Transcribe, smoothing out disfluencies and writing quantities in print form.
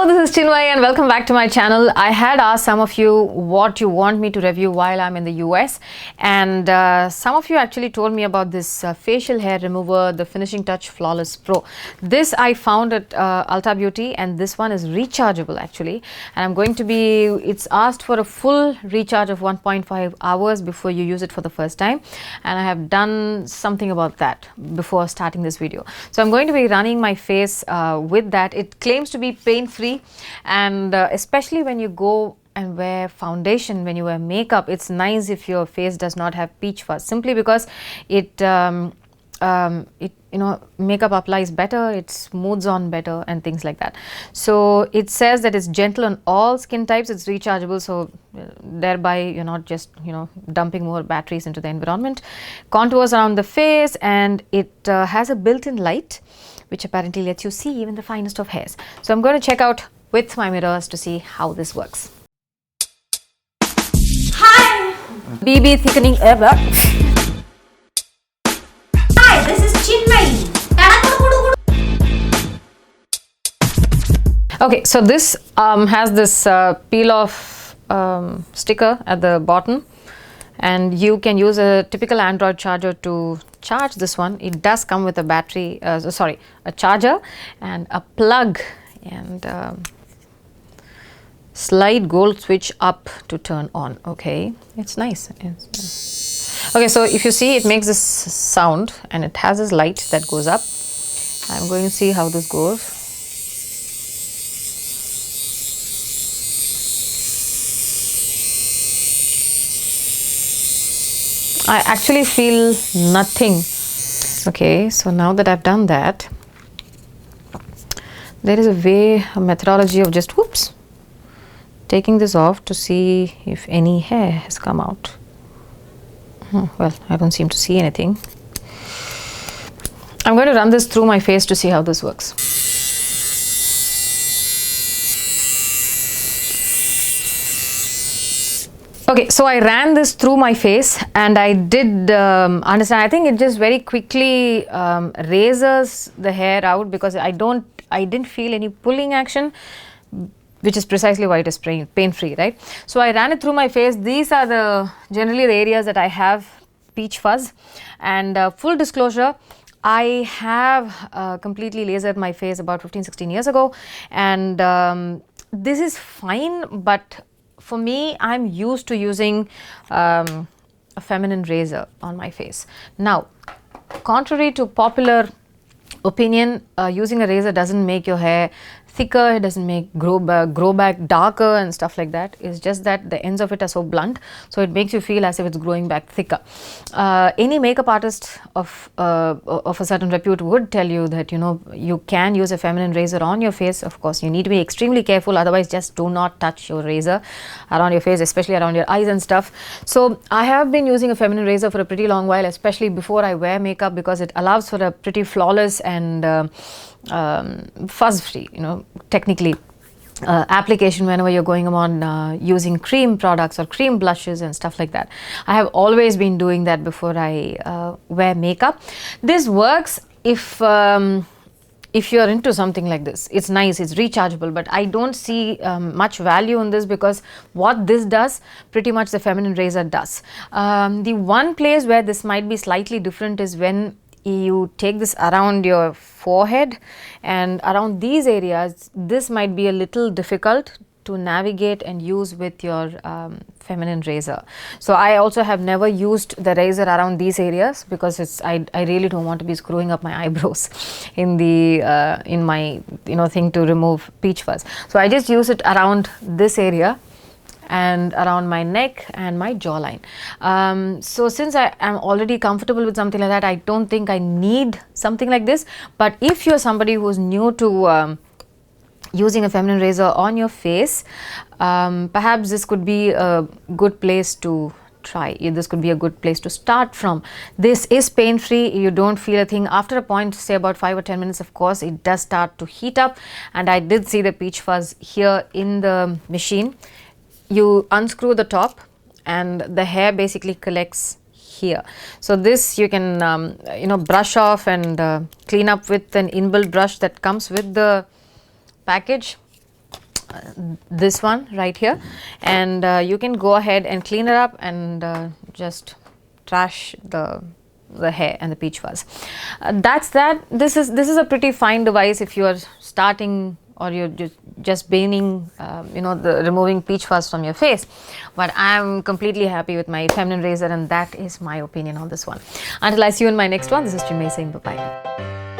Hello, this is Chinmayi and welcome back to my channel. I had asked some of you what you want me to review while I'm in the US, and some of you actually told me about this facial hair remover, the Finishing Touch Flawless Pro. This I found at Ulta Beauty, and this one is rechargeable actually, and I'm going to be, it's asked for a full recharge of 1.5 hours before you use it for the first time, and I have done something about that before starting this video. So I'm going to be running my face with that. It claims to be pain-free, and especially when you go and wear foundation, when you wear makeup, it's nice if your face does not have peach fuzz, simply because it makeup applies better, it smooths on better and things like that. So it says that it's gentle on all skin types, it's rechargeable, so thereby you're not just dumping more batteries into the environment. Contours around the face, and it has a built-in light which apparently lets you see even the finest of hairs. So I'm going to check out with my mirrors to see how this works. Hi! BB thickening ever. Hi, this is Chinmayi. Okay, so this has this peel off sticker at the bottom, and you can use a typical Android charger to charge this one. It does come with a battery, a charger and a plug, and slide gold switch up to turn on. Okay, it's nice. Okay, so if you see, it makes this sound and it has this light that goes up. I'm going to see how this goes. I actually feel nothing. Okay, so now that I've done that, there is a methodology of just taking this off to see if any hair has come out. Well, I don't seem to see anything. I'm going to run this through my face to see how this works. Okay, so I ran this through my face, and I did understand. I think it just very quickly razors the hair out, because I didn't feel any pulling action, which is precisely why it is pain-free, right? So I ran it through my face. These are generally the areas that I have peach fuzz, and full disclosure, I have completely lasered my face about 15-16 years ago, and this is fine, but for me, I'm used to using a feminine razor on my face. Now, contrary to popular opinion, using a razor doesn't make your hair thicker, it doesn't make grow back darker and stuff like that. It's just that the ends of it are so blunt, so it makes you feel as if it's growing back thicker. Any makeup artist of a certain repute would tell you that you can use a feminine razor on your face. Of course, you need to be extremely careful, otherwise just do not touch your razor around your face, especially around your eyes and stuff. So I have been using a feminine razor for a pretty long while, especially before I wear makeup, because it allows for a pretty flawless and fuzz-free, technically, application whenever you're going on using cream products or cream blushes and stuff like that. I have always been doing that before I wear makeup. This works if you're into something like this. It's nice, it's rechargeable, but I don't see much value in this, because what this does, pretty much the feminine razor does. The one place where this might be slightly different is when you take this around your forehead and around these areas. This might be a little difficult to navigate and use with your feminine razor. So I also have never used the razor around these areas, because I really don't want to be screwing up my eyebrows in my thing to remove peach fuzz. So I just use it around this area and around my neck and my jawline. So since I am already comfortable with something like that, I don't think I need something like this. But if you're somebody who's new to using a feminine razor on your face, perhaps this could be a good place to try. This could be a good place to start from. This is pain-free, you don't feel a thing. After a point, say about 5 or 10 minutes, of course, it does start to heat up, and I did see the peach fuzz here in the machine. You unscrew the top and the hair basically collects here. So this you can brush off and clean up with an inbuilt brush that comes with the package. this one right here, and you can go ahead and clean it up and just trash the hair and the peach fuzz. That's that. This is a pretty fine device if you are starting or you're just beginning, the removing peach fuzz from your face. But I'm completely happy with my feminine razor, and that is my opinion on this one. Until I see you in my next one, this is Chinmayi saying bye bye.